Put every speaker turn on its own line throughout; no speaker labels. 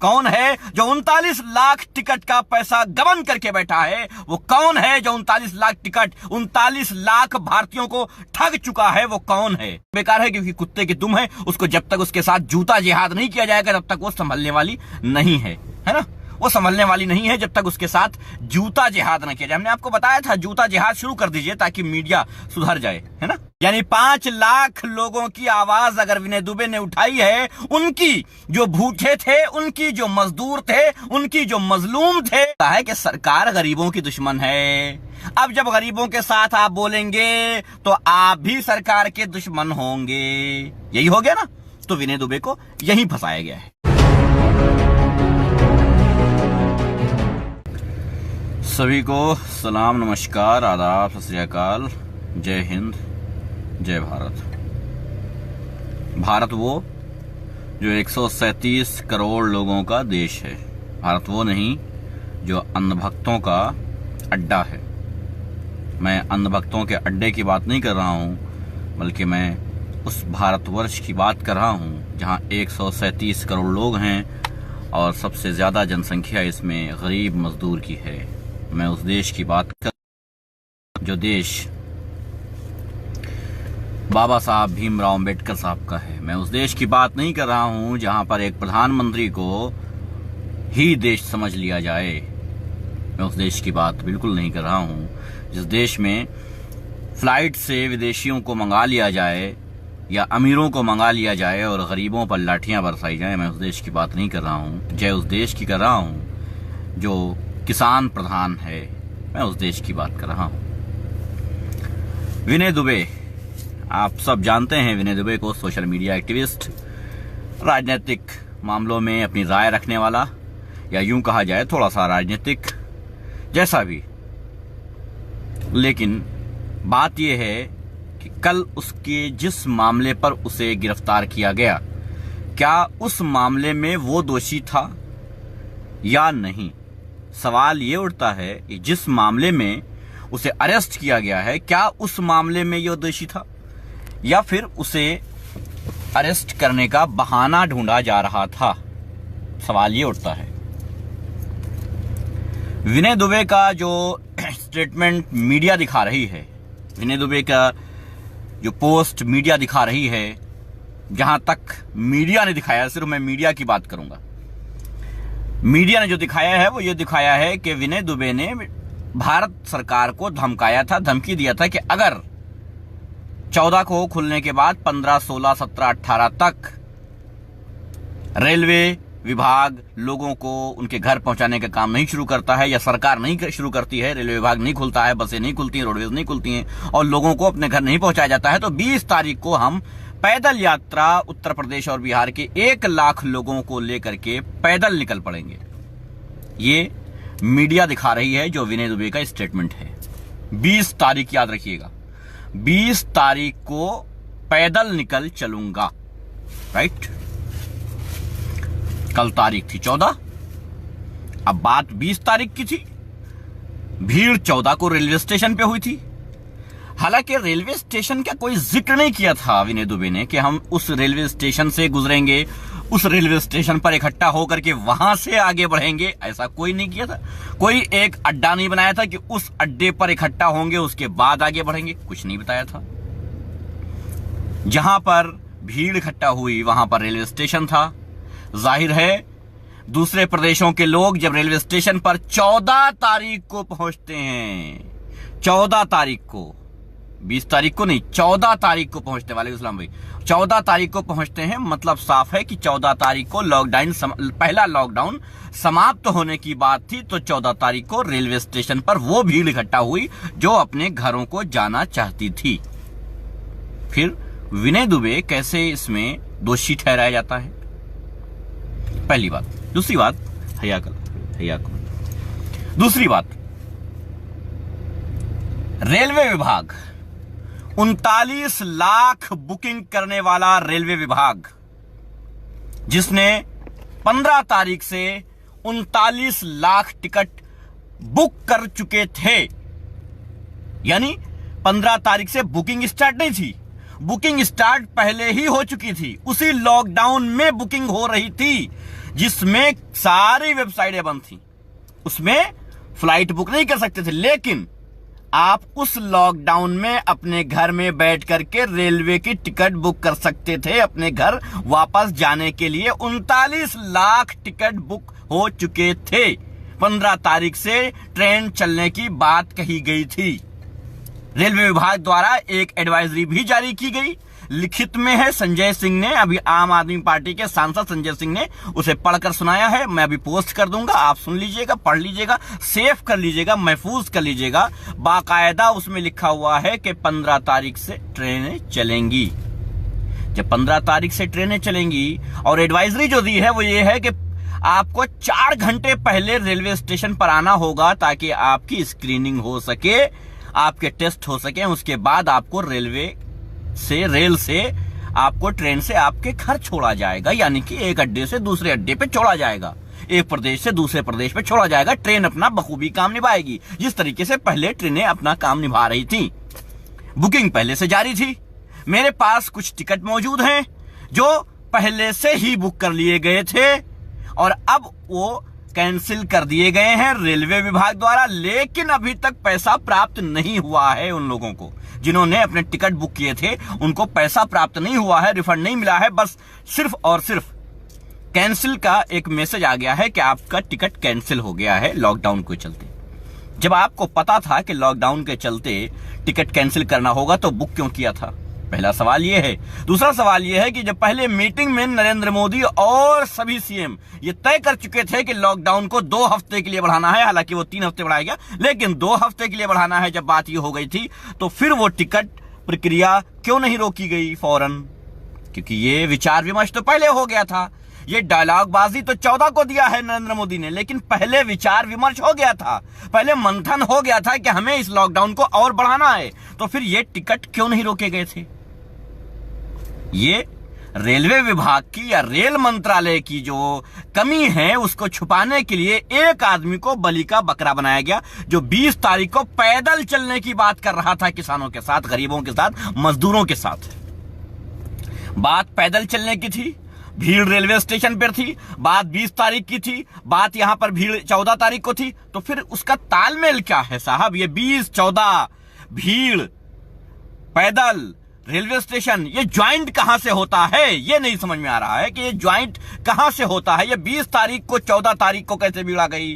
कौन है जो 39 लाख टिकट का पैसा गबन करके बैठा है? वो कौन है जो 39 लाख टिकट 39 लाख भारतीयों को ठग चुका है? वो कौन है? बेकार है, क्योंकि कुत्ते की दुम है, उसको जब तक उसके साथ जूता जिहाद नहीं किया जाएगा तब तक वो संभलने वाली नहीं है ना? वो संभलने वाली नहीं है जब तक उसके साथ जूता जिहाद न किया जाए। हमने आपको बताया था जूता जिहाद शुरू कर दीजिए ताकि मीडिया सुधर जाए, है ना? यानी 5 लाख लोगों की आवाज अगर विनय दुबे ने उठाई है, उनकी जो भूखे थे, उनकी जो मजदूर थे, उनकी जो मजलूम थे, है कि सरकार गरीबों की दुश्मन है। अब जब गरीबों के साथ आप बोलेंगे तो आप भी सरकार के दुश्मन होंगे। यही हो गया ना? तो विनय दुबे को यहीं फंसाया गया है। सभी को सलाम, नमस्कार, आदाब, सत श्री अकाल, जय हिंद, जय भारत। भारत वो जो 137 करोड़ लोगों का देश है। भारत वो नहीं जो अंधभक्तों का अड्डा है। मैं अंधभक्तों के अड्डे की बात नहीं कर रहा हूं, बल्कि मैं उस भारतवर्ष की बात कर रहा हूं जहां 137 करोड़ लोग हैं और सबसे ज्यादा जनसंख्या इसमें गरीब मजदूर की है। मैं उस देश की बात कर जो देश बाबा साहब भीमराव अंबेडकर साहब का है। मैं उस देश की बात नहीं कर रहा हूं जहां पर एक प्रधानमंत्री को ही देश समझ लिया जाए। मैं उस देश की बात बिल्कुल नहीं कर रहा हूं जिस देश में फ्लाइट से विदेशियों को मंगा लिया जाए या अमीरों को मंगा लिया जाए और गरीबों पर लाठियां बरसाई जाए। मैं उस देश की बात नहीं कर रहा हूं। जय उस देश की कर रहा हूं जो किसान प्रधान है। मैं उस देश की बात कर रहा हूं। विनय दुबे, आप सब जानते हैं विनय दुबे को, सोशल मीडिया एक्टिविस्ट, राजनीतिक मामलों में अपनी राय रखने वाला, या यूं कहा जाए थोड़ा सा राजनीतिक जैसा भी। लेकिन बात यह है कि कल उसके जिस मामले पर उसे गिरफ्तार किया गया, क्या उस मामले में वो दोषी था या नहीं? सवाल ये उठता है कि जिस मामले में उसे अरेस्ट किया गया है, क्या उस मामले में यह दोषी था या फिर उसे अरेस्ट करने का बहाना ढूंढा जा रहा था? सवाल ये उठता है। विनय दुबे का जो स्टेटमेंट मीडिया दिखा रही है, विनय दुबे का जो पोस्ट मीडिया दिखा रही है, जहां तक मीडिया ने दिखाया, सिर्फ मैं मीडिया की बात करूंगा, मीडिया ने जो दिखाया है वो ये दिखाया है कि विनय दुबे ने भारत सरकार को धमकाया था, धमकी दिया था कि अगर 14 को खुलने के बाद 15, 16, 17, 18 तक रेलवे विभाग लोगों को उनके घर पहुंचाने का काम नहीं शुरू करता है, या सरकार नहीं शुरू करती है, रेलवे विभाग नहीं खुलता है, बसें नहीं खुलती हैं, रोडवेज नहीं खुलती हैं और लोगों को अपने घर नहीं पहुंचाया जाता है, तो 20 तारीख को हम पैदल यात्रा उत्तर प्रदेश और बिहार के 1 लाख लोगों को लेकर के पैदल निकल पड़ेंगे। ये मीडिया दिखा रही है जो विनय दुबे का स्टेटमेंट है। 20 तारीख याद रखिएगा, 20 तारीख को पैदल निकल चलूंगा, राइट? कल तारीख थी 14, अब बात 20 तारीख की थी। भीड़ 14 को रेलवे स्टेशन पे हुई थी। हालांकि रेलवे स्टेशन का कोई जिक्र नहीं किया था विनय दुबे ने कि हम उस रेलवे स्टेशन से गुजरेंगे, उस रेलवे स्टेशन पर इकट्ठा होकर के वहां से आगे बढ़ेंगे, ऐसा कोई नहीं किया था। कोई एक अड्डा नहीं बनाया था कि उस अड्डे पर इकट्ठा होंगे उसके बाद आगे बढ़ेंगे, कुछ नहीं बताया था। जहां पर भीड़ इकट्ठा हुई वहां पर रेलवे स्टेशन था। जाहिर है दूसरे प्रदेशों के लोग जब रेलवे स्टेशन पर 14 तारीख को पहुंचते हैं, 14 तारीख को, 20 तारीख को नहीं, 14 तारीख को पहुंचने वाले इस्लाम भाई, 14 तारीख को पहुंचते हैं, मतलब साफ है कि 14 तारीख को पहला लॉकडाउन समाप्त होने की बात थी। तो 14 तारीख को रेलवे स्टेशन पर वो भीड़ इकट्ठा हुई जो अपने घरों को जाना चाहती थी। फिर विनय दुबे कैसे इसमें दोषी ठहराया जाता है? पहली बात। दूसरी बात, हया करो। दूसरी बात, रेलवे विभाग 39 लाख बुकिंग करने वाला रेलवे विभाग, जिसने 15 तारीख से 39 लाख टिकट बुक कर चुके थे, यानी 15 तारीख से बुकिंग स्टार्ट नहीं थी, बुकिंग स्टार्ट पहले ही हो चुकी थी, उसी लॉकडाउन में बुकिंग हो रही थी जिसमें सारी वेबसाइटें बंद थी, उसमें फ्लाइट बुक नहीं कर सकते थे। लेकिन आप उस लॉकडाउन में अपने घर में बैठ करके रेलवे की टिकट बुक कर सकते थे अपने घर वापस जाने के लिए। 39 लाख टिकट बुक हो चुके थे। 15 तारीख से ट्रेन चलने की बात कही गई थी। रेलवे विभाग द्वारा एक एडवाइजरी भी जारी की गई, लिखित में है। संजय सिंह ने, अभी आम आदमी पार्टी के सांसद संजय सिंह ने उसे पढ़कर सुनाया है। मैं अभी पोस्ट कर दूंगा, आप सुन लीजिएगा, पढ़ लीजिएगा, सेव कर लीजिएगा, महफूज कर लीजिएगा। बाकायदा उसमें लिखा हुआ है कि 15 तारीख से ट्रेनें चलेंगी। जब 15 तारीख से ट्रेनें चलेंगी और एडवाइजरी जो दी है वो ये है कि आपको 4 घंटे पहले रेलवे स्टेशन पर आना होगा ताकि आपकी स्क्रीनिंग हो सके, आपके टेस्ट हो सके। उसके बाद आपको रेल से आपको ट्रेन से आपके घर छोड़ा जाएगा, यानी कि एक अड्डे से दूसरे अड्डे पे छोड़ा जाएगा, एक प्रदेश से दूसरे प्रदेश पे छोड़ा जाएगा। ट्रेन अपना बखूबी काम निभाएगी जिस तरीके से पहले ट्रेनें अपना काम निभा रही थी। बुकिंग पहले से जारी थी। मेरे पास कुछ टिकट मौजूद हैं जो पहले से ही बुक कर लिए गए थे और अब वो कैंसिल कर दिए गए हैं रेलवे विभाग द्वारा। लेकिन अभी तक पैसा प्राप्त नहीं हुआ है। उन लोगों को जिन्होंने अपने टिकट बुक किए थे उनको पैसा प्राप्त नहीं हुआ है, रिफंड नहीं मिला है। बस सिर्फ और सिर्फ कैंसिल का एक मैसेज आ गया है कि आपका टिकट कैंसिल हो गया है लॉकडाउन के चलते। जब आपको पता था कि लॉकडाउन के चलते टिकट कैंसिल करना होगा तो बुक क्यों किया था? पहला सवाल यह है। दूसरा सवाल यह है कि जब पहले मीटिंग में नरेंद्र मोदी और सभी सीएम ये तय कर चुके थे कि लॉकडाउन को 2 हफ्ते के लिए बढ़ाना है, हालांकि वो 3 हफ्ते बढ़ाया गया, लेकिन 2 हफ्ते के लिए बढ़ाना है, जब बात ये हो गई थी तो फिर वो टिकट प्रक्रिया क्यों नहीं रोकी गई फौरन? क्योंकि ये विचार विमर्श तो पहले हो गया था। ये डायलॉगबाजी तो 14 को दिया है नरेंद्र मोदी ने, लेकिन पहले विचार विमर्श हो गया था, पहले मंथन हो गया था कि हमें इस लॉकडाउन को और बढ़ाना है। तो फिर ये टिकट क्यों नहीं रोके गए थे? ये रेलवे विभाग की या रेल मंत्रालय की जो कमी है उसको छुपाने के लिए एक आदमी को बलि का बकरा बनाया गया, जो 20 तारीख को पैदल चलने की बात कर रहा था किसानों के साथ, गरीबों के साथ, मजदूरों के साथ। बात पैदल चलने की थी, भीड़ रेलवे स्टेशन पर थी, बात 20 तारीख की थी, बात यहां पर भीड़ 14 तारीख को थी। तो फिर उसका तालमेल क्या है साहब? ये 20, 14, भीड़, पैदल, रेलवे स्टेशन, ये ज्वाइंट कहां से होता है? ये नहीं समझ में आ रहा है कि ये ज्वाइंट कहां से होता है। ये 20 तारीख को 14 तारीख को कैसे भीड़ आ गई,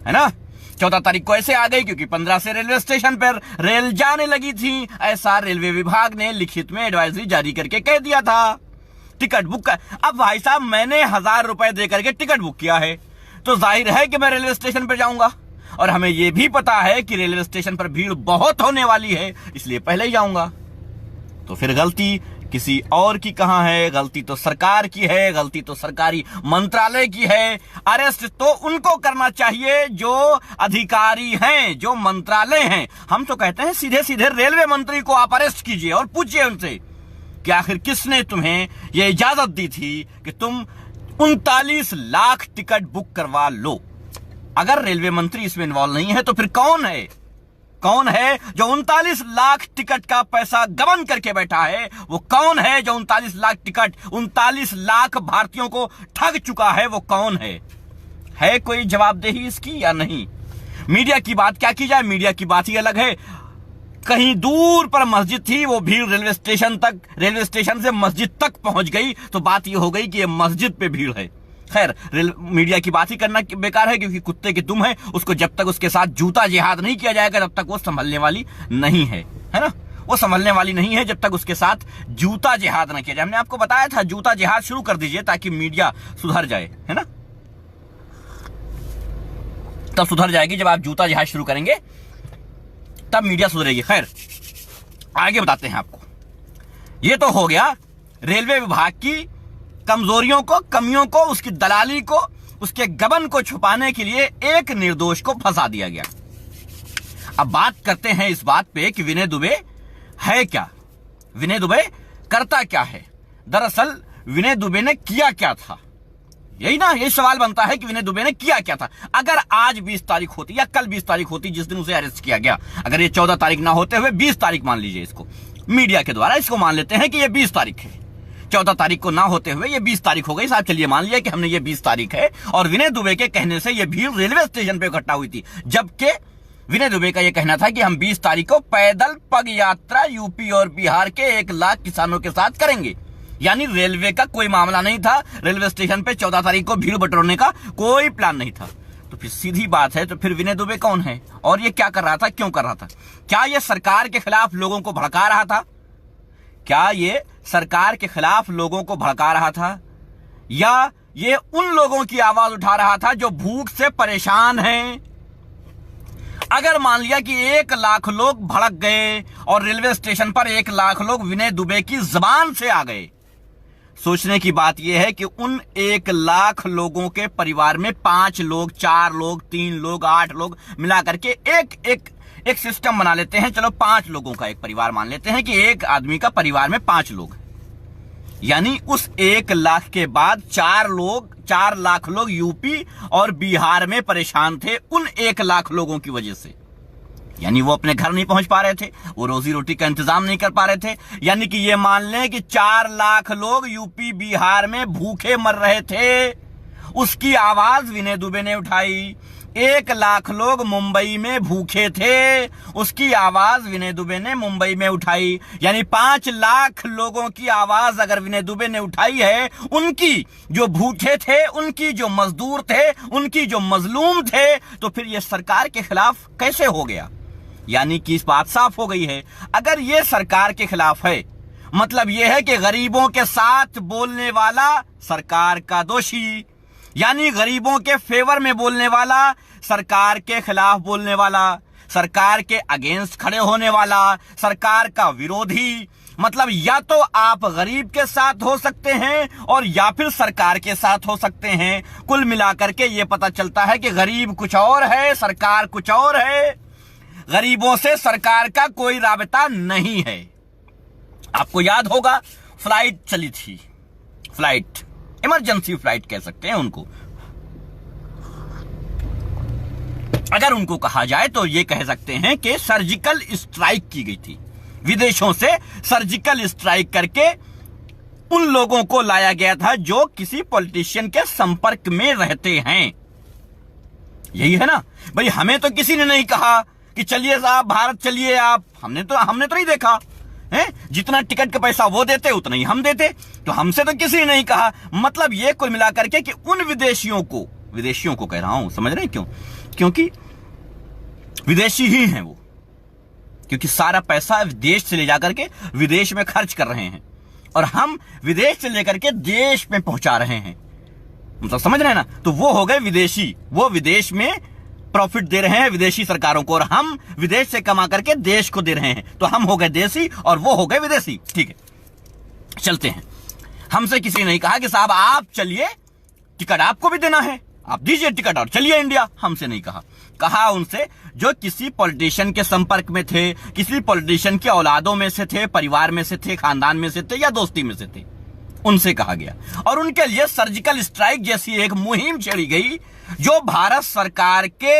है ना? 14 तारीख को ऐसे आ गई क्योंकि 15 से रेलवे स्टेशन पर रेल जाने लगी थी, ऐसा रेलवे विभाग ने लिखित में एडवाइजरी जारी करके कह दिया था। टिकट बुक कर, अब भाई साहब मैंने 1000 रुपए दे करके टिकट बुक किया है तो जाहिर है कि मैं रेलवे स्टेशन पर जाऊंगा, और हमें यह भी पता है कि रेलवे स्टेशन पर भीड़ बहुत होने वाली है, इसलिए पहले ही जाऊंगा। तो फिर गलती किसी और की कहां है? गलती तो सरकार की है, गलती तो सरकारी मंत्रालय की है। अरेस्ट तो उनको करना चाहिए जो अधिकारी हैं, जो मंत्रालय हैं। हम तो कहते हैं सीधे सीधे रेलवे मंत्री को आप अरेस्ट कीजिए और पूछिए उनसे कि आखिर किसने तुम्हें यह इजाजत दी थी कि तुम 39 लाख टिकट बुक करवा लो। अगर रेलवे मंत्री इसमें इन्वॉल्व नहीं है तो फिर कौन है? कौन है जो 39 लाख टिकट का पैसा गबन करके बैठा है? वो कौन है जो 39 लाख टिकट, 39 लाख भारतीयों को ठग चुका है? वो कौन है? है कोई जवाबदेही इसकी या नहीं? मीडिया की बात क्या की जाए, मीडिया की बात ही अलग है। कहीं दूर पर मस्जिद थी, वो भीड़ रेलवे स्टेशन से मस्जिद तक पहुंच गई तो बात ये हो गई कि ये मस्जिद पे भीड़ है। खैर, मीडिया की बात ही करना बेकार है क्योंकि कुत्ते की दुम है, उसको जब तक उसके साथ जूता जिहाद नहीं किया जाएगा तब तक वो संभलने वाली नहीं है, है ना? वो संभलने वाली नहीं है जब तक उसके साथ जूता जिहाद न किया जाए। हमने आपको बताया था जूता जिहाद शुरू कर दीजिए ताकि मीडिया सुधर जाए, है ना? तब सुधर जाएगी जब आप जूता जिहाद शुरू करेंगे, तब मीडिया सुधरेगी। खैर, आगे बताते हैं आपको। ये तो हो गया रेलवे विभाग की कमजोरियों को, कमियों को, उसकी दलाली को, उसके गबन को छुपाने के लिए एक निर्दोष को फंसा दिया गया। अब बात करते हैं इस बात पे कि विनय दुबे है क्या, विनय दुबे करता क्या है। दरअसल विनय दुबे ने किया क्या था, यही सवाल बनता है कि विनय दुबे ने किया क्या था। अगर आज 20 तारीख होती या कल 20 तारीख होती जिस दिन उसे अरेस्ट किया गया, अगर ये 14 तारीख ना होते हुए 20 तारीख मान लीजिए इसको, मीडिया के द्वारा इसको मान लेते हैं कि ये 20 तारीख है, 14 तारीख को ना होते हुए ये 20 तारीख हो गई साहब। चलिए मान लिया कि हमने ये 20 तारीख है और विनय दुबे के कहने से ये भीड़ रेलवे स्टेशन पे इकट्ठा हुई थी, जबकि विनय दुबे का ये कहना था कि हम 20 तारीख को पैदल पग यात्रा यूपी और बिहार के 1 लाख किसानों के साथ करेंगे। यानी रेलवे का कोई मामला नहीं था, रेलवे स्टेशन पे 14 तारीख को भीड़ बटोरने का कोई प्लान नहीं था। तो फिर सीधी बात है, तो फिर विनय दुबे कौन है और ये क्या कर रहा था, क्यों कर रहा था? क्या ये सरकार के खिलाफ लोगों को भड़का रहा था? क्या ये सरकार के खिलाफ लोगों को भड़का रहा था, या ये उन लोगों की आवाज उठा रहा था जो भूख से परेशान हैं? अगर मान लिया कि 1 लाख लोग भड़क गए और रेलवे स्टेशन पर 1 लाख लोग विनय दुबे की जुबान से आ गए, सोचने की बात यह है कि उन 1 लाख लोगों के परिवार में 5 लोग, 4 लोग, 3 लोग, 8 लोग मिलाकर के एक सिस्टम बना लेते हैं। चलो 5 लोगों का एक परिवार मान लेते हैं कि एक आदमी का परिवार में 5 लोग, यानी उस 1 लाख के बाद 4 लाख लोग यूपी और बिहार में परेशान थे उन 1 लाख लोगों की वजह से। यानी वो अपने घर नहीं पहुंच पा रहे थे, वो रोजी रोटी का इंतजाम नहीं कर पा रहे थे। यानी कि ये मान लें कि 4 लाख लोग यूपी बिहार में भूखे मर रहे थे, उसकी आवाज विनय दुबे ने उठाई। 1 लाख लोग मुंबई में भूखे थे, उसकी आवाज विनय दुबे ने मुंबई में उठाई। यानी 5 लाख लोगों की आवाज अगर विनय दुबे ने उठाई है, उनकी जो भूखे थे, उनकी जो मजदूर थे, उनकी जो मजलूम थे, तो फिर ये सरकार के खिलाफ कैसे हो गया? यानी कि इस बात साफ हो गई है, अगर ये सरकार के खिलाफ है, मतलब यह है कि गरीबों के साथ बोलने वाला सरकार का दोषी, यानी गरीबों के फेवर में बोलने वाला, सरकार के खिलाफ बोलने वाला, सरकार के अगेंस्ट खड़े होने वाला, सरकार का विरोधी। मतलब या तो आप गरीब के साथ हो सकते हैं और या फिर सरकार के साथ हो सकते हैं। कुल मिलाकर के ये पता चलता है कि गरीब कुछ और है, सरकार कुछ और है। गरीबों से सरकार का कोई राबता नहीं है। आपको याद होगा फ्लाइट चली थी, फ्लाइट, इमरजेंसी फ्लाइट कह सकते हैं उनको। अगर उनको कहा जाए तो ये कह सकते हैं कि सर्जिकल स्ट्राइक की गई थी, विदेशों से सर्जिकल स्ट्राइक करके उन लोगों को लाया गया था जो किसी पॉलिटिशियन के संपर्क में रहते हैं। यही है ना भाई। हमें तो किसी ने नहीं कहा कि चलिए साहब भारत चलिए आप, हमने तो नहीं देखा है, जितना टिकट का पैसा वो देते उतना ही हम देते, तो हमसे तो किसी ने नहीं कहा। मतलब ये कुल मिलाकर के कि उन विदेशियों को कह रहा हूं, समझ रहे हैं क्यों? क्योंकि विदेशी ही हैं वो, क्योंकि सारा पैसा देश से ले जाकर के विदेश में खर्च कर रहे हैं और हम विदेश से लेकर के देश में पहुंचा रहे हैं, मतलब समझ रहे हैं ना। तो वो हो गए विदेशी, वो विदेश में प्रॉफिट दे रहे हैं विदेशी सरकारों को और हम विदेश से कमा करके देश को दे रहे हैं, तो हम हो गए देसी और वो हो गए विदेशी। ठीक है, चलते हैं। हमसे किसी ने नहीं कहा कि साहब आप चलिए, टिकट आपको भी देना है, आप दीजिए टिकट और चलिए इंडिया। हमसे नहीं कहा, कहा उनसे जो किसी पॉलिटिशियन के संपर्क में थे, किसी पॉलिटिशियन के औलादों में से थे, परिवार में से थे, खानदान में से थे या दोस्ती में से थे, उनसे कहा गया। और उनके लिए सर्जिकल स्ट्राइक जैसी एक मुहिम छेड़ी गई जो भारत सरकार के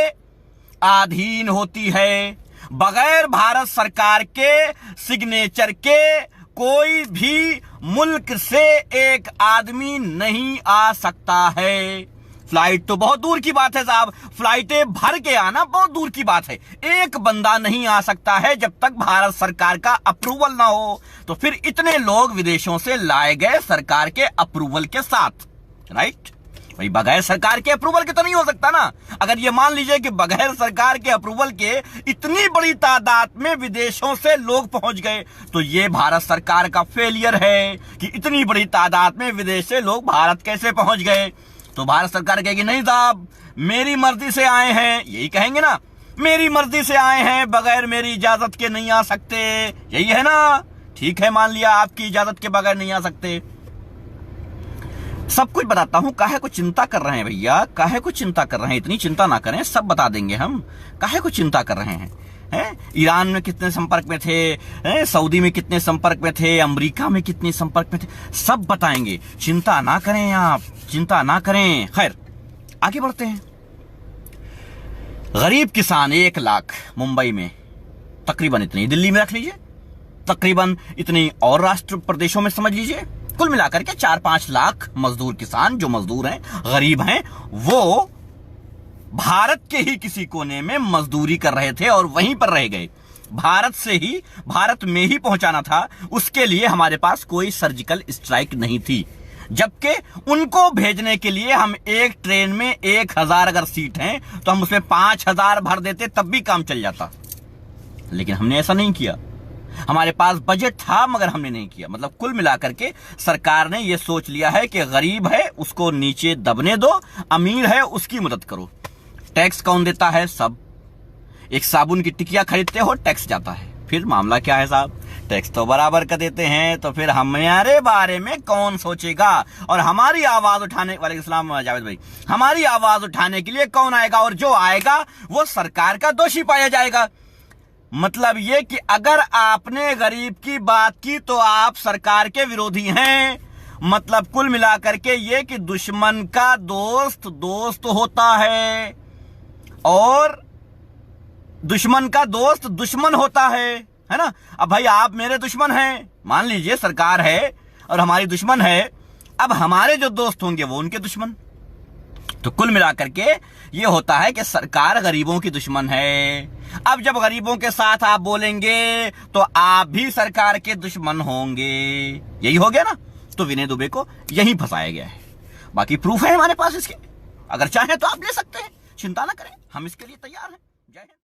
अधीन होती है। बगैर भारत सरकार के सिग्नेचर के कोई भी मुल्क से एक आदमी नहीं आ सकता है। फ्लाइट तो बहुत दूर की बात है साहब, फ्लाइटें भर के आना बहुत दूर की बात है। एक बंदा नहीं आ सकता है जब तक भारत सरकार का अप्रूवल ना हो। तो फिर इतने लोग विदेशों से लाए गए सरकार के अप्रूवल के साथ, राइट भाई। बगैर सरकार के अप्रूवल के तो नहीं हो सकता ना। अगर ये मान लीजिए कि बगैर सरकार के अप्रूवल के इतनी बड़ी तादाद में विदेशों से लोग पहुंच गए, तो ये भारत सरकार का फेलियर है कि इतनी बड़ी तादाद में विदेश से लोग भारत कैसे पहुंच गए। तो भारत सरकार कहेगी नहीं साहब मेरी मर्जी से आए हैं, यही कहेंगे ना, मेरी मर्जी से आए हैं, बगैर मेरी इजाजत के नहीं आ सकते, यही है ना। ठीक है, मान लिया आपकी इजाजत के बगैर नहीं आ सकते। सब कुछ बताता हूं, काहे को चिंता कर रहे हैं भैया, काहे को चिंता कर रहे हैं, इतनी चिंता ना करें, सब बता देंगे हम। काहे को चिंता कर रहे हैं? ईरान में कितने संपर्क में थे, सऊदी में कितने संपर्क में थे, अमेरिका में कितने संपर्क में थे, सब बताएंगे। चिंता ना करें आप, चिंता ना करें। खैर आगे बढ़ते हैं। गरीब किसान 1 लाख मुंबई में, तकरीबन इतनी, दिल्ली में रख लीजिए तकरीबन इतनी और राष्ट्र प्रदेशों में समझ लीजिए। कुल मिलाकर के 4-5 लाख मजदूर किसान जो मजदूर हैं, गरीब हैं, वो भारत के ही किसी कोने में मजदूरी कर रहे थे और वहीं पर रह गए। भारत में ही पहुंचाना था, उसके लिए हमारे पास कोई सर्जिकल स्ट्राइक नहीं थी। जबकि उनको भेजने के लिए हम एक ट्रेन में 1000 अगर सीट हैं तो हम उसमें 5000 भर देते, तब भी काम चल जाता। लेकिन हमने ऐसा नहीं किया। हमारे पास बजट था मगर हमने नहीं किया। मतलब कुल मिलाकर के सरकार ने यह सोच लिया है कि गरीब है उसको नीचे दबने दो, अमीर है उसकी मदद करो। टैक्स कौन देता है? सब। एक साबुन की टिकिया खरीदते हो, टैक्स जाता है। फिर मामला क्या है साहब? टैक्स तो बराबर का देते हैं, तो फिर हमारे बारे में कौन सोचेगा? और हमारी आवाज उठाने वाले इस्लाम जावेद भाई, हमारी आवाज उठाने के लिए कौन आएगा? और जो आएगा वो सरकार का दोषी पाया जाएगा। मतलब ये कि अगर आपने गरीब की बात की तो आप सरकार के विरोधी हैं। मतलब कुल मिलाकर के ये कि दुश्मन का दोस्त दोस्त होता है और दुश्मन का दोस्त दुश्मन होता है ना? अब भाई आप मेरे दुश्मन हैं, मान लीजिए सरकार है और हमारी दुश्मन है, अब हमारे जो दोस्त होंगे वो उनके दुश्मन। तो कुल मिलाकर के ये होता है कि सरकार गरीबों की दुश्मन है। अब जब गरीबों के साथ आप बोलेंगे तो आप भी सरकार के दुश्मन होंगे। यही हो गया ना? तो विनय दुबे को यही फंसाया गया है। बाकी प्रूफ है हमारे पास इसके, अगर चाहें तो आप ले सकते हैं, चिंता ना करें, हम इसके लिए तैयार हैं। जय हिंद।